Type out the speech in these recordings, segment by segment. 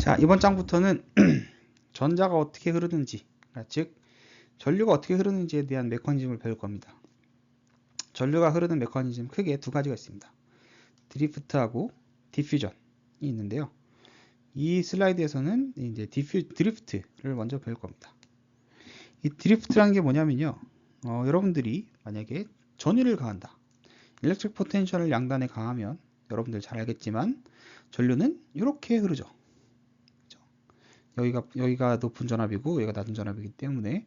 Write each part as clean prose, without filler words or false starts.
자, 이번 장부터는 전자가 어떻게 흐르는지, 즉 전류가 어떻게 흐르는지에 대한 메커니즘을 배울 겁니다. 전류가 흐르는 메커니즘 크게 두 가지가 있습니다. 드리프트하고 디퓨전이 있는데요. 이 슬라이드에서는 이제 드리프트를 먼저 배울 겁니다. 이 드리프트라는 게 뭐냐면요. 여러분들이 만약에 전위를 가한다. 일렉트릭 포텐셜을 양단에 가하면 여러분들 잘 알겠지만 전류는 이렇게 흐르죠. 여기가 높은 전압이고 여기가 낮은 전압이기 때문에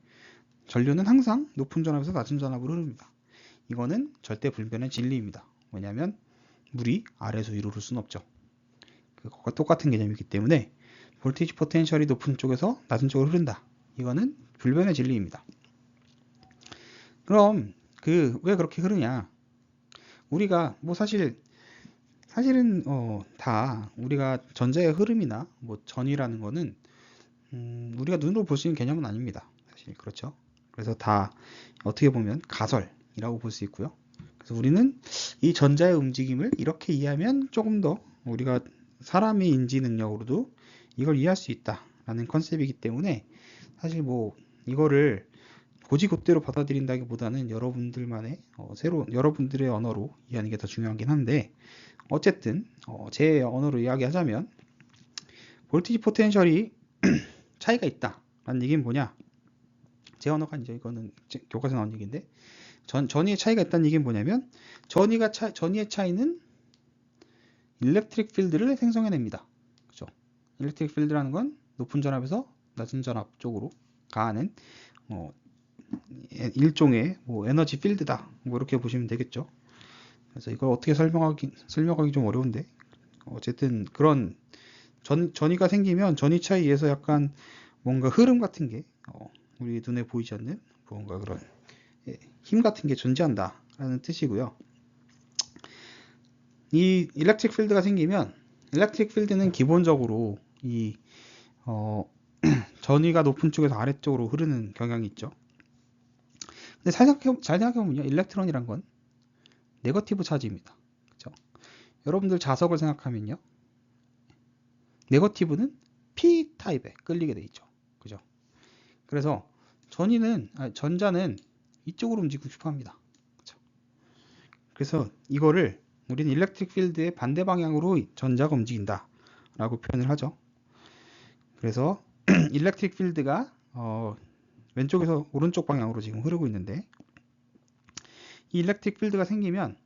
전류는 항상 높은 전압에서 낮은 전압으로 흐릅니다. 이거는 절대 불변의 진리입니다. 왜냐하면 물이 아래에서 위로 흐를 수는 없죠. 그것과 똑같은 개념이기 때문에 볼테이지 포텐셜이 높은 쪽에서 낮은 쪽으로 흐른다. 이거는 불변의 진리입니다. 그럼 왜 그렇게 흐르냐? 우리가 뭐 사실은 다 우리가 전자의 흐름이나 뭐 전위라는 거는 우리가 눈으로 볼 수 있는 개념은 아닙니다. 사실 그렇죠. 그래서 다 어떻게 보면 가설이라고 볼 수 있고요. 그래서 우리는 이 전자의 움직임을 이렇게 이해하면 조금 더 우리가 사람의 인지 능력으로도 이걸 이해할 수 있다라는 컨셉이기 때문에 사실 뭐 이거를 고지고대로 받아들인다기보다는 여러분들만의 여러분들의 언어로 이해하는 게 더 중요하긴 한데 어쨌든 제 언어로 이야기하자면 볼티지 포텐셜이 차이가 있다 라는 얘기는 뭐냐, 제 언어가 아니죠. 이거는 교과서에 나온 얘기인데 전위의 차이가 있다는 얘기는 뭐냐면 전위의 차이는 일렉트릭 필드를 생성해냅니다. 그죠? 일렉트릭 필드라는 건 높은 전압에서 낮은 전압 쪽으로 가하는 일종의 뭐 에너지 필드다. 뭐 이렇게 보시면 되겠죠. 그래서 이걸 어떻게 설명하기 좀 어려운데 어쨌든 그런 전위가 생기면 전위 차이에서 약간 뭔가 흐름 같은 게 우리 눈에 보이지 않는 뭔가 그런 힘 같은 게 존재한다 라는 뜻이고요. 이 일렉트릭 필드가 생기면 일렉트릭 필드는 기본적으로 이 전위가 높은 쪽에서 아래쪽으로 흐르는 경향이 있죠. 근데 잘 생각해보면요, 일렉트론이란 건 네거티브 차지입니다. 그렇죠? 여러분들 자석을 생각하면요, 네거티브는 P 타입에 끌리게 돼 있죠. 그죠? 그래서 전자는 이쪽으로 움직이고 싶어 합니다. 그렇죠? 그래서 이거를 우리는 일렉트릭 필드의 반대 방향으로 전자가 움직인다 라고 표현을 하죠. 그래서 일렉트릭 필드가 왼쪽에서 오른쪽 방향으로 지금 흐르고 있는데 이 일렉트릭 필드가 생기면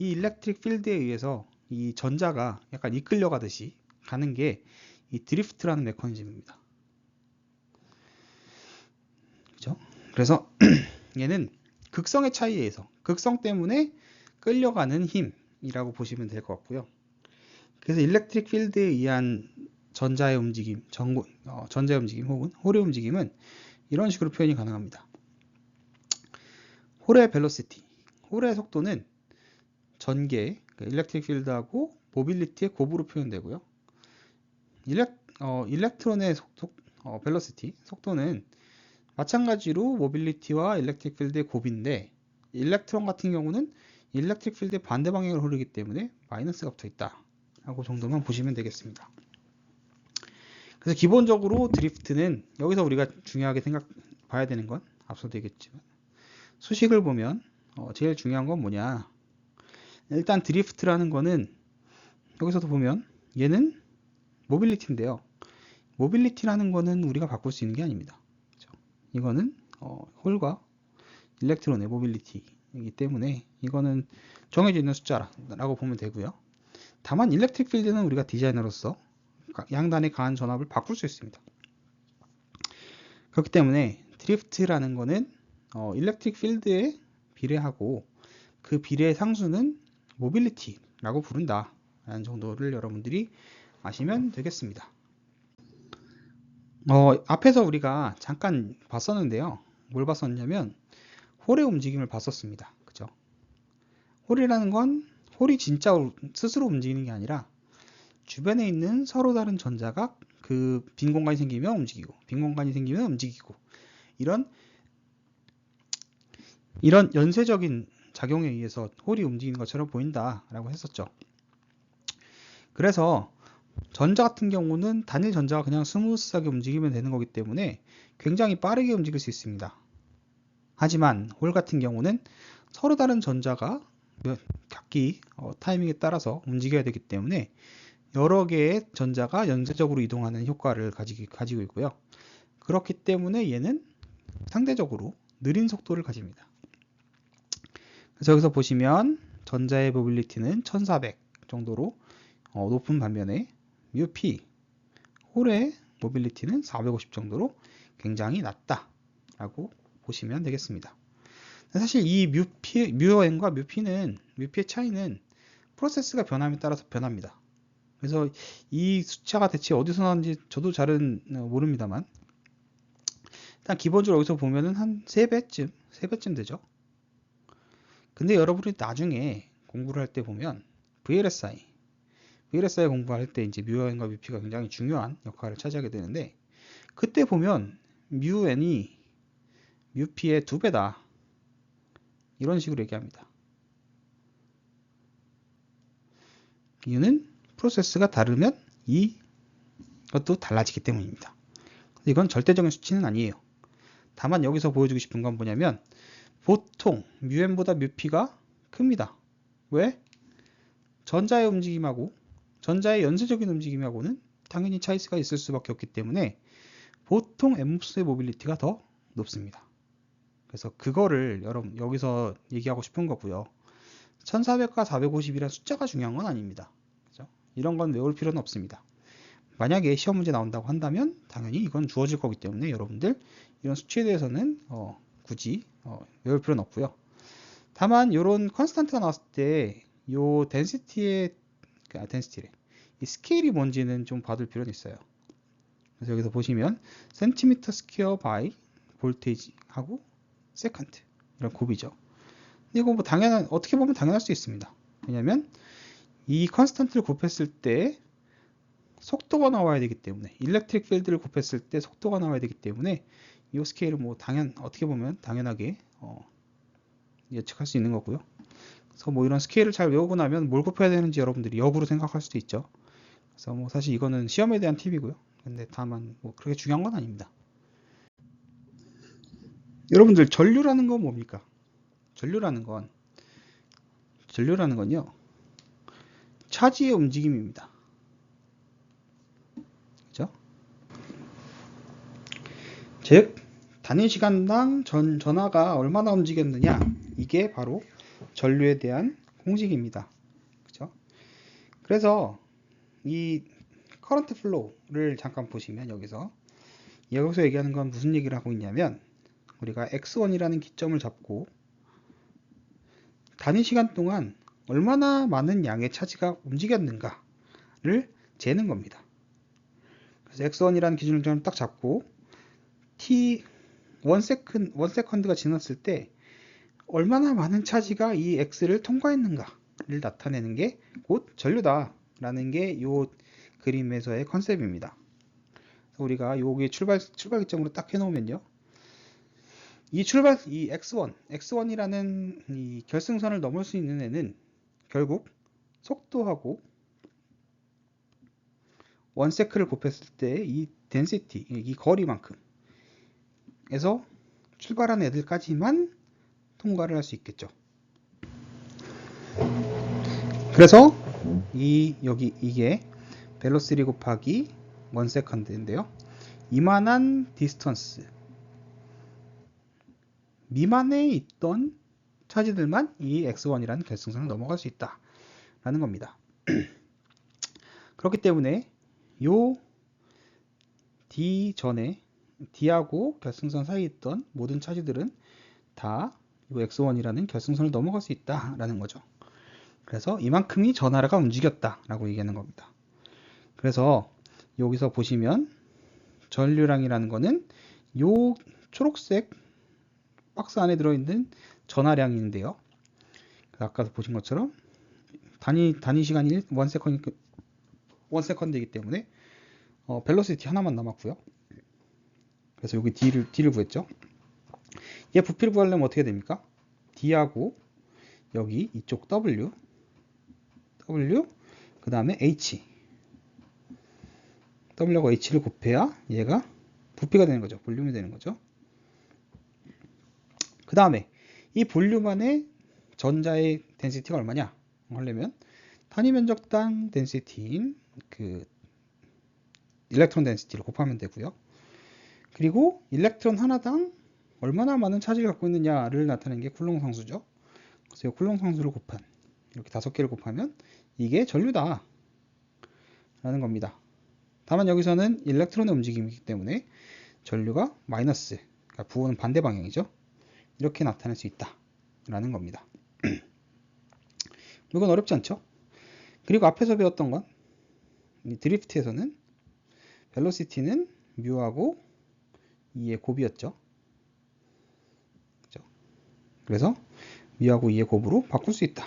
이 일렉트릭 필드에 의해서 이 전자가 약간 이끌려 가듯이 가는 게 이 드리프트라는 메커니즘입니다. 그죠? 그래서 얘는 극성의 차이에 의해서 극성 때문에 끌려가는 힘이라고 보시면 될 것 같고요. 그래서 일렉트릭 필드에 의한 전자의 움직임 혹은 홀의 움직임은 이런 식으로 표현이 가능합니다. 홀의 벨로시티, 홀의 속도는 전개, 일렉트릭 필드하고 모빌리티의 곱으로 표현되고요. 일렉트론의 벨로시티, 속도는 마찬가지로 모빌리티와 일렉트릭 필드의 곱인데 일렉트론 같은 경우는 일렉트릭 필드의 반대 방향으로 흐르기 때문에 마이너스가 붙어 있다 라고 정도만 보시면 되겠습니다. 그래서 기본적으로 드리프트는 여기서 우리가 중요하게 봐야 되는 건 앞서도 얘기했지만 수식을 보면 제일 중요한 건 뭐냐, 일단 드리프트라는 거는 여기서도 보면 얘는 모빌리티인데요. 모빌리티라는 거는 우리가 바꿀 수 있는 게 아닙니다. 그렇죠? 이거는 홀과 일렉트론의 모빌리티이기 때문에 이거는 정해져 있는 숫자라고 보면 되고요. 다만 일렉트릭 필드는 우리가 디자이너로서 양단의 가한 전압을 바꿀 수 있습니다. 그렇기 때문에 드리프트라는 거는 일렉트릭 필드에 비례하고 그 비례의 상수는 모빌리티라고 부른다 라는 정도를 여러분들이 아시면 되겠습니다. 앞에서 우리가 잠깐 봤었는데요. 뭘 봤었냐면 홀의 움직임을 봤었습니다. 그죠? 홀이라는 건 홀이 진짜 스스로 움직이는 게 아니라 주변에 있는 서로 다른 전자가 그 빈 공간이 생기면 움직이고 빈 공간이 생기면 움직이고 이런 연쇄적인 작용에 의해서 홀이 움직이는 것처럼 보인다라고 했었죠. 그래서 전자 같은 경우는 단일 전자가 그냥 스무스하게 움직이면 되는 거기 때문에 굉장히 빠르게 움직일 수 있습니다. 하지만 홀 같은 경우는 서로 다른 전자가 각기 타이밍에 따라서 움직여야 되기 때문에 여러 개의 전자가 연쇄적으로 이동하는 효과를 가지고 있고요. 그렇기 때문에 얘는 상대적으로 느린 속도를 가집니다. 그래서 여기서 보시면 전자의 모빌리티는 1400 정도로 높은 반면에 뮤p, 홀의 모빌리티는 450 정도로 굉장히 낮다라고 보시면 되겠습니다. 사실 이 뮤n과 뮤p의 차이는 프로세스가 변함에 따라서 변합니다. 그래서 이 숫자가 대체 어디서 나왔는지 저도 잘은 모릅니다만 일단 기본적으로 여기서 보면은 한 3배쯤 되죠. 근데 여러분이 나중에 공부를 할 때 보면 VLSI 공부할 때 이제 뮤n과 뮤p가 굉장히 중요한 역할을 차지하게 되는데 그때 보면 뮤n이 뮤p의 2배다 이런 식으로 얘기합니다. 이유는 프로세스가 다르면 이것도 달라지기 때문입니다. 이건 절대적인 수치는 아니에요. 다만 여기서 보여주고 싶은 건 뭐냐면 보통 뮤n보다 뮤p가 큽니다. 왜? 전자의 움직임하고 전자의 연쇄적인 움직임하고는 당연히 차이가 있을 수밖에 없기 때문에 보통 엠모스의 모빌리티가 더 높습니다. 그래서 그거를 여러분 여기서 얘기하고 싶은 거고요. 1400과 450이라는 숫자가 중요한 건 아닙니다. 그죠? 이런 건 외울 필요는 없습니다. 만약에 시험 문제 나온다고 한다면 당연히 이건 주어질 거기 때문에 여러분들 이런 수치에 대해서는 굳이 외울 필요는 없고요. 다만 이런 컨스탄트가 나왔을 때 이 덴시티의 이 스케일이 뭔지는 좀 봐둘 필요는 있어요. 그래서 여기서 보시면 센티미터 스퀘어 바이 볼테이지 하고 세컨드 이런 곱이죠. 근데 이거 뭐 어떻게 보면 당연할 수 있습니다. 왜냐면 이 컨스탄트를 곱했을 때 속도가 나와야 되기 때문에 일렉트릭 필드를 곱했을 때 속도가 나와야 되기 때문에 이 스케일은 뭐 어떻게 보면 당연하게 예측할 수 있는 거고요. 그래서 뭐 이런 스케일을 잘 외우고 나면 뭘 곱해야 되는지 여러분들이 역으로 생각할 수도 있죠. 그래서 뭐 사실 이거는 시험에 대한 팁이고요. 근데 다만 뭐 그렇게 중요한 건 아닙니다. 여러분들 전류라는 건 뭡니까? 전류라는 건요. 차지의 움직임입니다. 그죠? 즉 단위 시간당 전하가 얼마나 움직였느냐 이게 바로 전류에 대한 공식입니다. 그죠? 그래서 이 커런트 플로우를 잠깐 보시면 여기서 얘기하는 건 무슨 얘기를 하고 있냐면 우리가 x1이라는 기점을 잡고 단위 시간 동안 얼마나 많은 양의 차지가 움직였는가를 재는 겁니다. 그래서 x1이라는 기준을 좀 딱 잡고 t 1세컨드가 지났을 때 얼마나 많은 차지가 이 x를 통과했는가를 나타내는 게 곧 전류다라는 게 이 그림에서의 컨셉입니다. 우리가 여기 출발 기점으로 딱 해놓으면요. 이 x1이라는 이 결승선을 넘을 수 있는 애는 결국 속도하고 원세크를 곱했을 때 이 덴시티, 이 거리만큼 에서 출발한 애들까지만 통과를 할 수 있겠죠. 그래서 이게 벨로시티 곱하기 1세컨드인데요. 이만한 디스턴스 미만에 있던 차지들만 이 x1이라는 결승선을 넘어갈 수 있다라는 겁니다. 그렇기 때문에 요 D 전에 D하고 결승선 사이에 있던 모든 차지들은 다 이 x1이라는 결승선을 넘어갈 수 있다라는 거죠. 그래서 이만큼이 전하라가 움직였다라고 얘기하는 겁니다. 그래서 여기서 보시면 전류량이라는 거는 요 초록색 박스 안에 들어있는 전하량인데요. 아까 보신 것처럼 단위 시간이 1세컨드이기 때문에 벨로시티 하나만 남았고요. 그래서 여기 D를 구했죠. 얘 부피를 구하려면 어떻게 됩니까? D하고 여기 이쪽 W 그 다음에 H W하고 H를 곱해야 얘가 부피가 되는 거죠. 볼륨이 되는 거죠. 그 다음에 이 볼륨 안에 전자의 덴시티가 얼마냐 하려면 단위 면적당 덴시티인 그 일렉트론 덴시티를 곱하면 되고요. 그리고 일렉트론 하나당 얼마나 많은 차지를 갖고 있느냐를 나타내는 게 쿨롱 상수죠. 그래서 이 쿨롱 상수를 곱한 이렇게 5개를 곱하면 이게 전류다 라는 겁니다. 다만 여기서는 일렉트론의 움직임이기 때문에 전류가 마이너스, 그러니까 부호는 반대 방향이죠. 이렇게 나타낼 수 있다 라는 겁니다. 이건 어렵지 않죠? 그리고 앞에서 배웠던 건 이 드리프트에서는 벨로시티는 뮤하고 2의 곱이었죠. 그렇죠? 그래서 뮤하고 2의 곱으로 바꿀 수 있다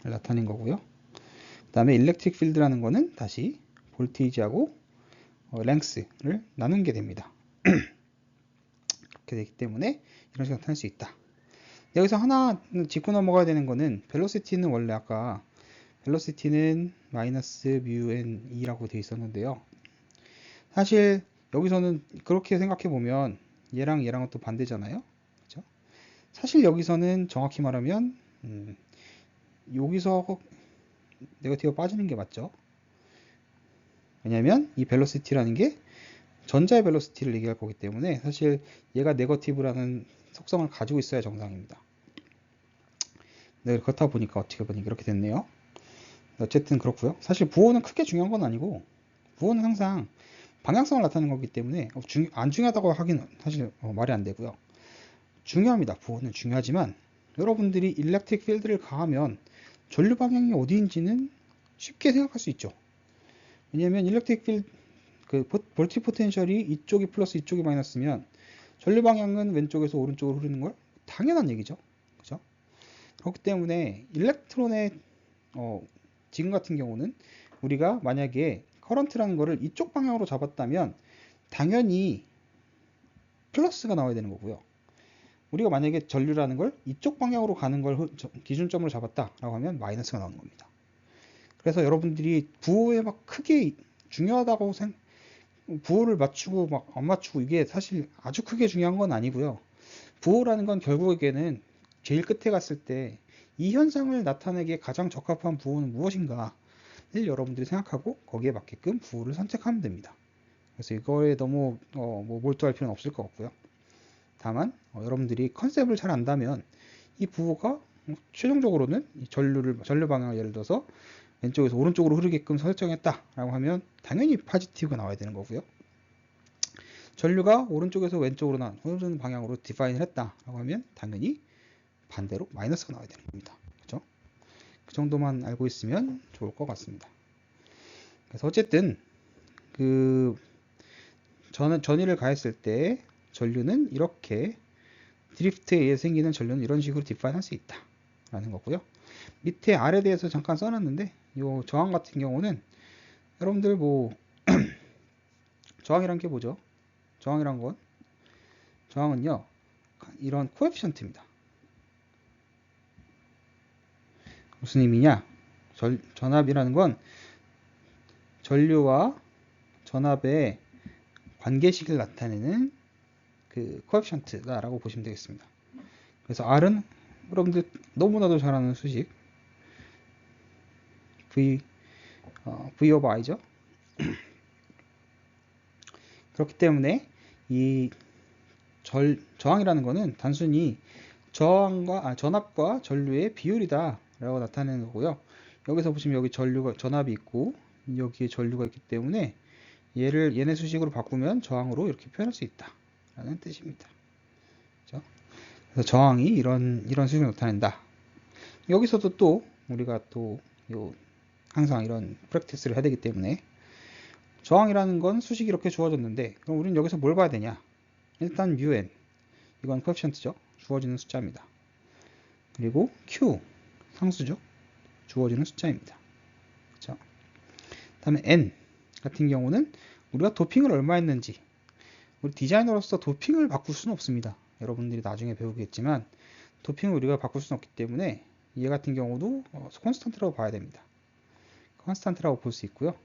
나타낸 거고요. 그 다음에 일렉트릭 필드라는 거는 다시 볼테이지하고 랭스를 나눈 게 됩니다. 그렇게 되기 때문에 이런 식으로 나타낼 수 있다. 여기서 하나 짚고 넘어가야 되는 거는 벨로시티는 원래 아까 벨로시티는 마이너스 뮤 n e라고 되어 있었는데요. 사실 여기서는 그렇게 생각해 보면 얘랑 얘랑은 또 반대잖아요. 그렇죠? 사실 여기서는 정확히 말하면 여기서 네거티브가 빠지는 게 맞죠. 왜냐하면 이 벨로시티라는 게 전자의 벨로시티를 얘기할 거기 때문에 사실 얘가 네거티브라는 속성을 가지고 있어야 정상입니다. 네, 그렇다 보니까 어떻게 보니 이렇게 됐네요. 어쨌든 그렇고요. 사실 부호는 크게 중요한 건 아니고 부호는 항상 방향성을 나타내는 거기 때문에 안 중요하다고 하기는 사실 말이 안 되고요. 중요합니다. 부호는 중요하지만 여러분들이 일렉트릭 필드를 가하면 전류 방향이 어디인지는 쉽게 생각할 수 있죠. 왜냐하면 일렉트릭 필드 그 볼티 포텐셜이 이쪽이 플러스 이쪽이 마이너스면 전류 방향은 왼쪽에서 오른쪽으로 흐르는 걸 당연한 얘기죠. 그죠? 그렇기 때문에 일렉트론의 지금 같은 경우는 우리가 만약에 커런트라는 거를 이쪽 방향으로 잡았다면 당연히 플러스가 나와야 되는 거고요. 우리가 만약에 전류라는 걸 이쪽 방향으로 가는 걸 기준점으로 잡았다라고 하면 마이너스가 나오는 겁니다. 그래서 여러분들이 부호에 막 크게 중요하다고 부호를 맞추고 막 안 맞추고 이게 사실 아주 크게 중요한 건 아니고요. 부호라는 건 결국에는 제일 끝에 갔을 때 이 현상을 나타내기에 가장 적합한 부호는 무엇인가를 여러분들이 생각하고 거기에 맞게끔 부호를 선택하면 됩니다. 그래서 이거에 너무 몰두할 필요는 없을 것 같고요. 다만 여러분들이 컨셉을 잘 안다면 이 부호가 최종적으로는 전류 방향을 예를 들어서 왼쪽에서 오른쪽으로 흐르게끔 설정했다라고 하면 당연히 포지티브가 나와야 되는 거고요. 전류가 오른쪽에서 왼쪽으로 흐르는 방향으로 디파인을 했다라고 하면 당연히 반대로 마이너스가 나와야 되는 겁니다. 그렇죠? 그 정도만 알고 있으면 좋을 것 같습니다. 그래서 어쨌든 그 전위를 가했을 때 전류는 이렇게 드리프트에 의해 생기는 전류는 이런 식으로 디파인할 수 있다 라는 거고요. 밑에 R에 대해서 잠깐 써놨는데 이 저항 같은 경우는 여러분들 뭐 저항이란 게 뭐죠? 저항은요 이런 코에피션트입니다. 무슨 의미냐? 전압이라는 건 전류와 전압의 관계식을 나타내는 그 코에피션트다라고 보시면 되겠습니다. 그래서 R은 여러분들 너무나도 잘 아는 수식 V over I죠. 그렇기 때문에 이 저항이라는 거는 단순히 전압과 전류의 비율이다 라고 나타내는 거고요. 여기서 보시면 여기 전압이 있고 여기에 전류가 있기 때문에 얘네 수식으로 바꾸면 저항으로 이렇게 표현할 수 있다 라는 뜻입니다. 그렇죠? 그래서 저항이 이런 수식을 나타낸다. 여기서도 또 우리가 항상 이런 프랙티스를 해야 되기 때문에 저항이라는 건 수식이 이렇게 주어졌는데 그럼 우리는 여기서 뭘 봐야 되냐? 일단 μn 이건 코에피션트죠. 주어지는 숫자입니다. 그리고 q 상수죠. 주어지는 숫자입니다. 그렇죠? 다음에 n 같은 경우는 우리가 도핑을 얼마 했는지 우리 디자이너로서 도핑을 바꿀 수는 없습니다. 여러분들이 나중에 배우겠지만 도핑을 우리가 바꿀 수는 없기 때문에 얘 같은 경우도 콘스턴트라고 봐야 됩니다. 콘스턴트라고 볼 수 있고요.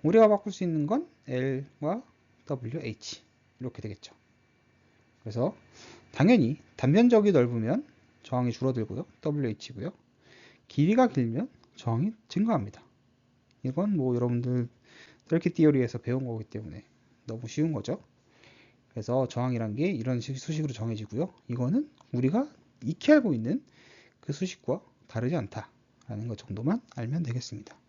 우리가 바꿀 수 있는 건 L과 WH 이렇게 되겠죠. 그래서 당연히 단면적이 넓으면 저항이 줄어들고요. WH고요. 길이가 길면 저항이 증가합니다. 이건 뭐 여러분들 서킷 디어리에서 배운 거기 때문에 너무 쉬운 거죠. 그래서 저항이란 게 이런 수식으로 정해지고요. 이거는 우리가 익히 알고 있는 그 수식과 다르지 않다라는 것 정도만 알면 되겠습니다.